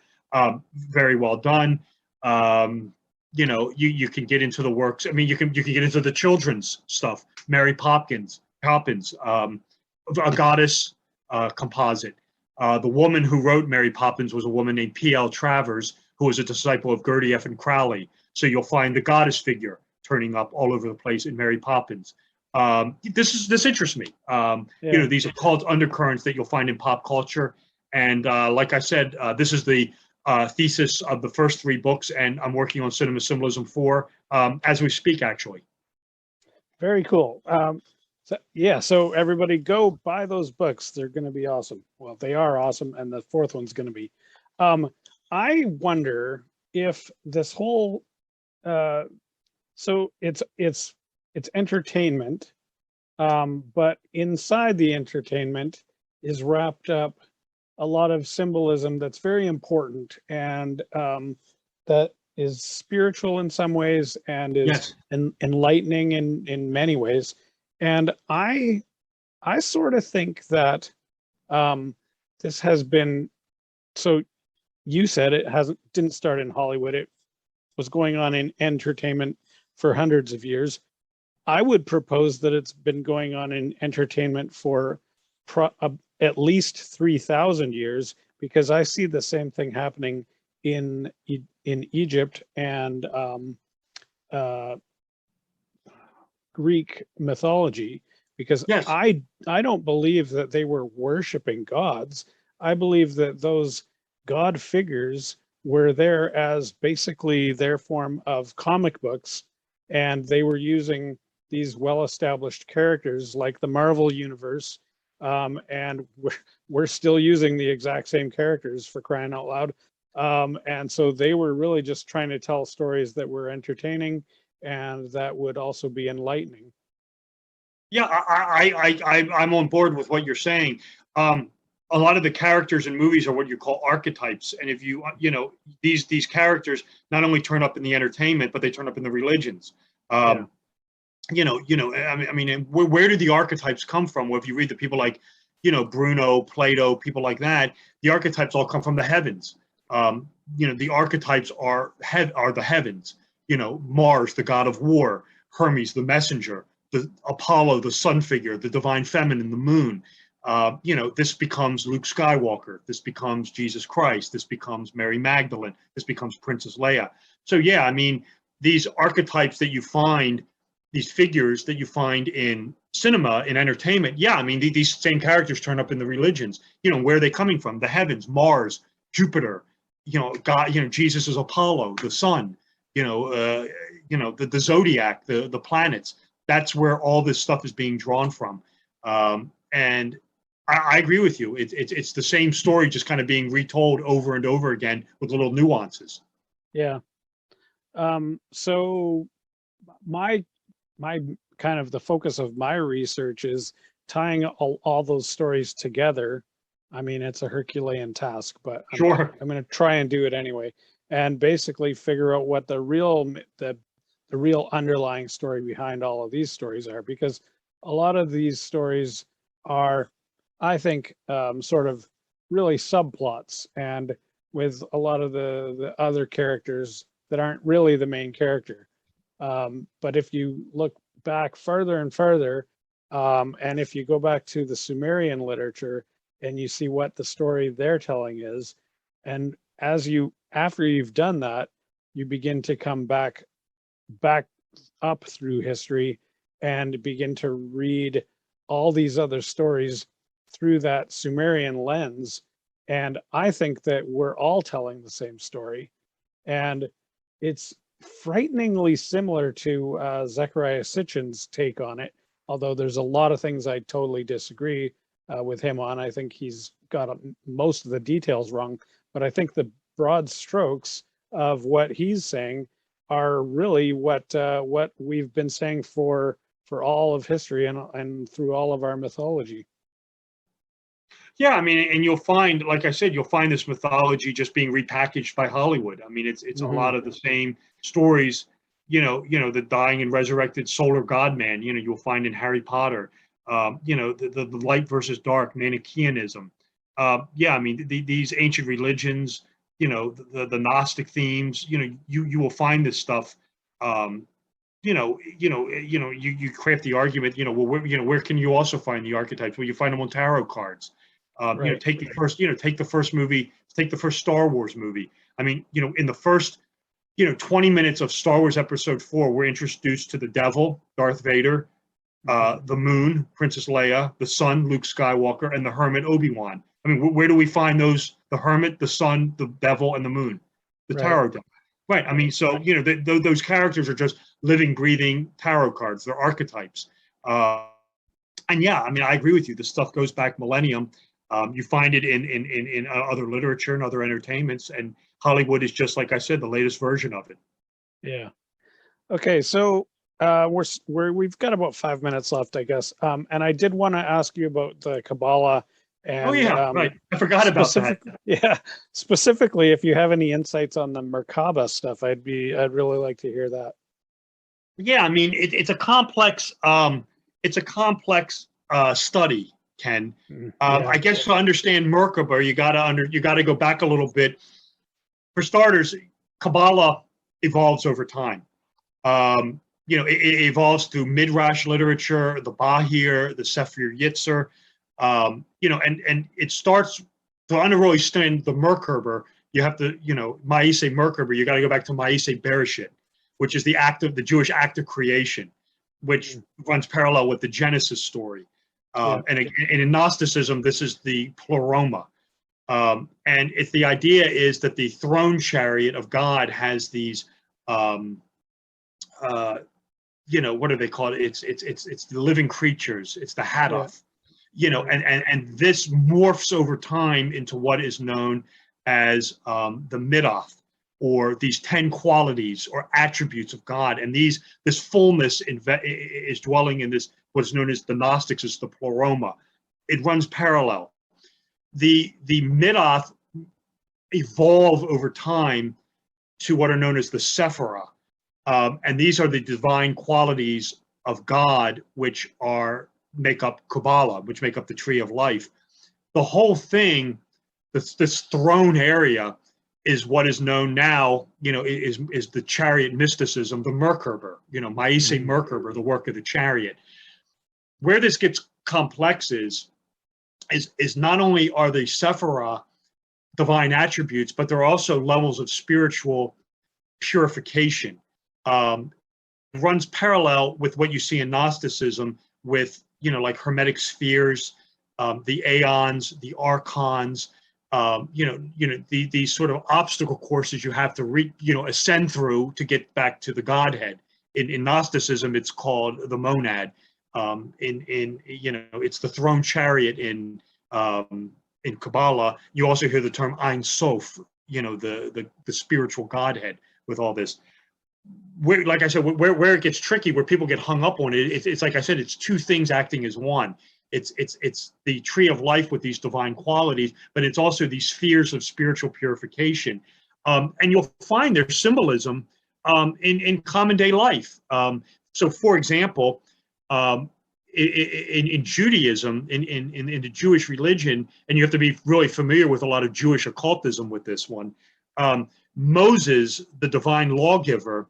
Very well done. You can get into the works. You can get into the children's stuff. Mary Poppins, a goddess composite. The woman who wrote Mary Poppins was a woman named P.L. Travers, who was a disciple of Gertie F. and Crowley. So you'll find the goddess figure turning up all over the place in Mary Poppins. This interests me. These occult undercurrents that you'll find in pop culture. And like I said, this is the thesis of the first 3 books, and I'm working on Cinema Symbolism 4 as we speak, actually. Very cool. So everybody go buy those books. They're going to be awesome. Well, they are awesome, and the 4th one's going to be. I wonder if this whole so it's entertainment, but inside the entertainment is wrapped up a lot of symbolism that's very important, and that is spiritual in some ways and is enlightening in many ways. And I sort of think that this has been, so you said it didn't start in Hollywood. It was going on in entertainment for hundreds of years. I would propose that it's been going on in entertainment for at least 3,000 years, because I see the same thing happening in Egypt and Greek mythology, because I don't believe that they were worshiping gods. I believe that those god figures were there as basically their form of comic books, and they were using these well-established characters like the Marvel universe, and we're still using the exact same characters, for crying out loud. And so they were really just trying to tell stories that were entertaining and that would also be enlightening. Yeah, I'm on board with what you're saying. A lot of the characters in movies are what you call archetypes, and if these characters not only turn up in the entertainment, but they turn up in the religions. Where do the archetypes come from? Well, if you read the people like, Bruno, Plato, people like that, the archetypes all come from the heavens. The archetypes are the heavens. Mars, the god of war, Hermes, the messenger, the Apollo, the sun figure, the divine feminine, the moon. This becomes Luke Skywalker. This becomes Jesus Christ. This becomes Mary Magdalene. This becomes Princess Leia. So yeah, these archetypes that you find, these figures that you find in cinema, in entertainment, these same characters turn up in the religions. Where are they coming from? The heavens, Mars, Jupiter. God. Jesus is Apollo, the sun. the zodiac, the planets. That's where all this stuff is being drawn from. And I agree with you. It's the same story, just kind of being retold over and over again with little nuances. Yeah. So my kind of the focus of my research is tying all those stories together. I mean, it's a Herculean task, but Sure. I'm going to try and do it anyway, and basically figure out what the real underlying story behind all of these stories are, because a lot of these stories are, I think, sort of really subplots, and with a lot of the other characters that aren't really the main character. But if you look back further and further, and if you go back to the Sumerian literature and you see what the story they're telling is, and after you've done that, you begin to come back up through history and begin to read all these other stories through that Sumerian lens. And I think that we're all telling the same story. And it's frighteningly similar to Zecharia Sitchin's take on it, although there's a lot of things I totally disagree with him on. I think he's got most of the details wrong, but I think the broad strokes of what he's saying are really what we've been saying for all of history and through all of our mythology. Yeah, I mean, and you'll find, like I said, you'll find this mythology just being repackaged by Hollywood. I mean, it's a lot of the same stories, the dying and resurrected solar god man, you'll find in Harry Potter, the light versus dark, Manichaeanism. Yeah, I mean, these ancient religions, the Gnostic themes, you will find this stuff. You craft the argument, where can you also find the archetypes? Well, you find them on tarot cards. Right. Take the first movie, take the first Star Wars movie. I mean, in the first, 20 minutes of Star Wars Episode 4, we're introduced to the devil, Darth Vader, the moon, Princess Leia, the sun, Luke Skywalker, and the hermit, Obi-Wan. I mean, where do we find those? The hermit, the sun, the devil, and the moon, the tarot deck. Right. I mean, so, those characters are just living, breathing tarot cards. They're archetypes. And yeah, I mean, I agree with you. This stuff goes back millennium. You find it in other literature and other entertainments, and Hollywood is just, like I said, the latest version of it. Yeah. Okay, so we've got about 5 minutes left, I guess. And I did want to ask you about the Kabbalah. And, oh yeah, right. I forgot about that. Yeah, specifically, if you have any insights on the merkabah stuff, I'd really like to hear that. Yeah, I mean, it's a complex study, Ken. I guess to understand merkabah, you gotta go back a little bit. For starters, Kabbalah evolves over time. It evolves through midrash literature, the Bahir, the Sefer Yitzhar. And it starts to understand the merkabah. You have to, Ma'aseh merkabah. You got to go back to Ma'aseh Bereshit, which is the Jewish act of creation, which runs parallel with the Genesis story. And in Gnosticism, this is the pleroma. And it's the idea is that the throne chariot of God has these, what do they call it? It's the living creatures. It's the Hadath. And this morphs over time into what is known as the Midoth, or these 10 qualities or attributes of God. And this fullness is dwelling in this, what's known as the Gnostics, is the pleroma. It runs parallel. The Midoth evolve over time to what are known as the Sephirah. And these are the divine qualities of God, which make up Kabbalah, which make up the tree of life. The whole thing, this throne area, is what is known now, is the chariot mysticism, the merkabah, Ma'aseh merkabah, the work of the chariot. Where this gets complex is not only are the Sephirah divine attributes, but there are also levels of spiritual purification. It runs parallel with what you see in Gnosticism with, like hermetic spheres, the aeons, the archons, these sort of obstacle courses you have to ascend through to get back to the Godhead. In Gnosticism, it's called the monad. It's the throne chariot in Kabbalah. You also hear the term Ein Sof, the spiritual Godhead with all this. Like I said, where it gets tricky, where people get hung up on it, it's like I said, it's two things acting as one. It's the tree of life with these divine qualities, but it's also these spheres of spiritual purification. And you'll find there's symbolism in common day life. So, for example, in Judaism, in the Jewish religion, and you have to be really familiar with a lot of Jewish occultism with this one. Moses, the divine lawgiver,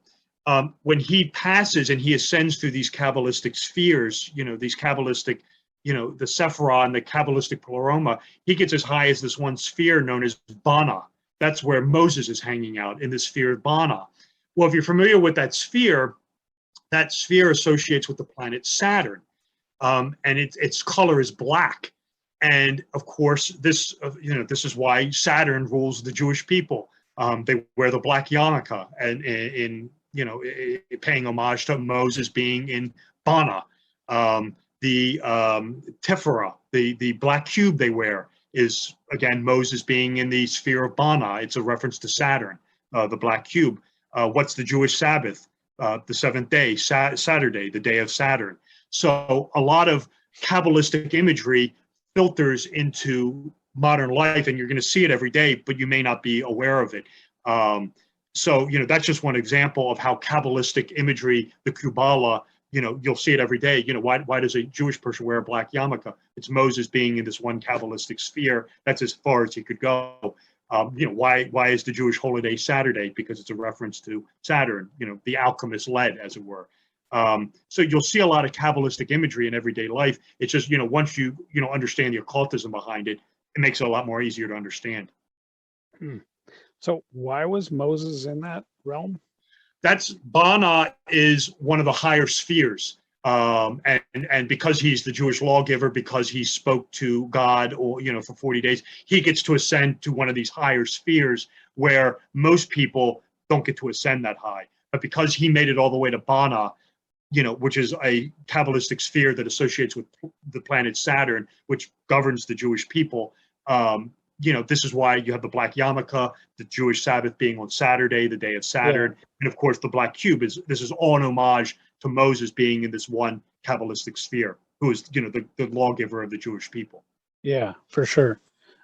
when he passes and he ascends through these Kabbalistic spheres, these Kabbalistic, the Sephirah and the Kabbalistic Pleroma, he gets as high as this one sphere known as Bana. That's where Moses is hanging out, in the sphere of Bana. Well, if you're familiar with that sphere associates with the planet Saturn, and its color is black. And of course, this is why Saturn rules the Jewish people. They wear the black yarmulke, and paying homage to Moses being in Bana. The tephara, the black cube they wear, is again Moses being in the sphere of Bana. It's a reference to Saturn, the black cube. What's the Jewish Sabbath? The seventh day, Saturday, the day of Saturn. So a lot of Kabbalistic imagery filters into modern life, and you're going to see it every day, but you may not be aware of it. So that's just one example of how Kabbalistic imagery, the Kabbalah, you'll see it every day. Why does a Jewish person wear a black yarmulke? It's Moses being in this one Kabbalistic sphere. That's as far as he could go. Why is the Jewish holiday Saturday? Because it's a reference to Saturn, the alchemist lead, as it were. So you'll see a lot of Kabbalistic imagery in everyday life. It's just, once you understand the occultism behind it, it makes it a lot more easier to understand. So why was Moses in that realm? Bana is one of the higher spheres. And because he's the Jewish lawgiver, because he spoke to God, or for 40 days, he gets to ascend to one of these higher spheres where most people don't get to ascend that high. But because he made it all the way to Bana, which is a Kabbalistic sphere that associates with the planet Saturn, which governs the Jewish people, this is why you have the black yarmulke, the Jewish Sabbath being on Saturday, the day of Saturn, and of course the black cube this is all an homage to Moses being in this one Kabbalistic sphere, who is the lawgiver of the Jewish people. Yeah, for sure.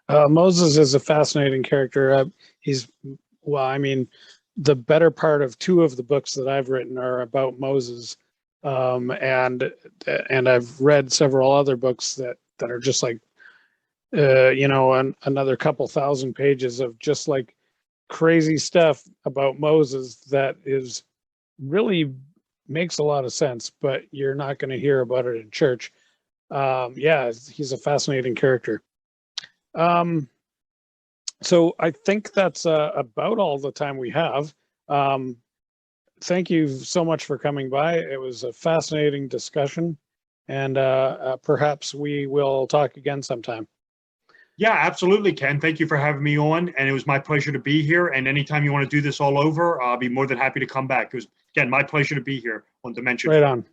Moses is a fascinating character. The better part of two of the books that I've written are about Moses, and I've read several other books that are just like, another couple thousand pages of just like crazy stuff about Moses that is really makes a lot of sense, but you're not going to hear about it in church. He's a fascinating character. So I think that's about all the time we have. Thank you so much for coming by. It was a fascinating discussion, and perhaps we will talk again sometime. Yeah, absolutely, Ken. Thank you for having me on, and it was my pleasure to be here. And anytime you want to do this all over, I'll be more than happy to come back. It was, again, my pleasure to be here on Dimension. Right on.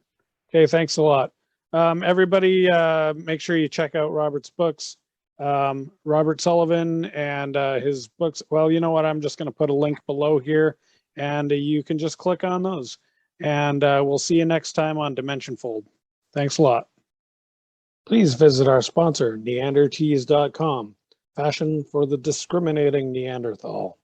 Okay, thanks a lot. Everybody, make sure you check out Robert's books. Robert Sullivan and his books. Well, you know what? I'm just going to put a link below here, and you can just click on those. And we'll see you next time on Dimension Fold. Thanks a lot. Please visit our sponsor, neandertees.com, fashion for the discriminating Neanderthal.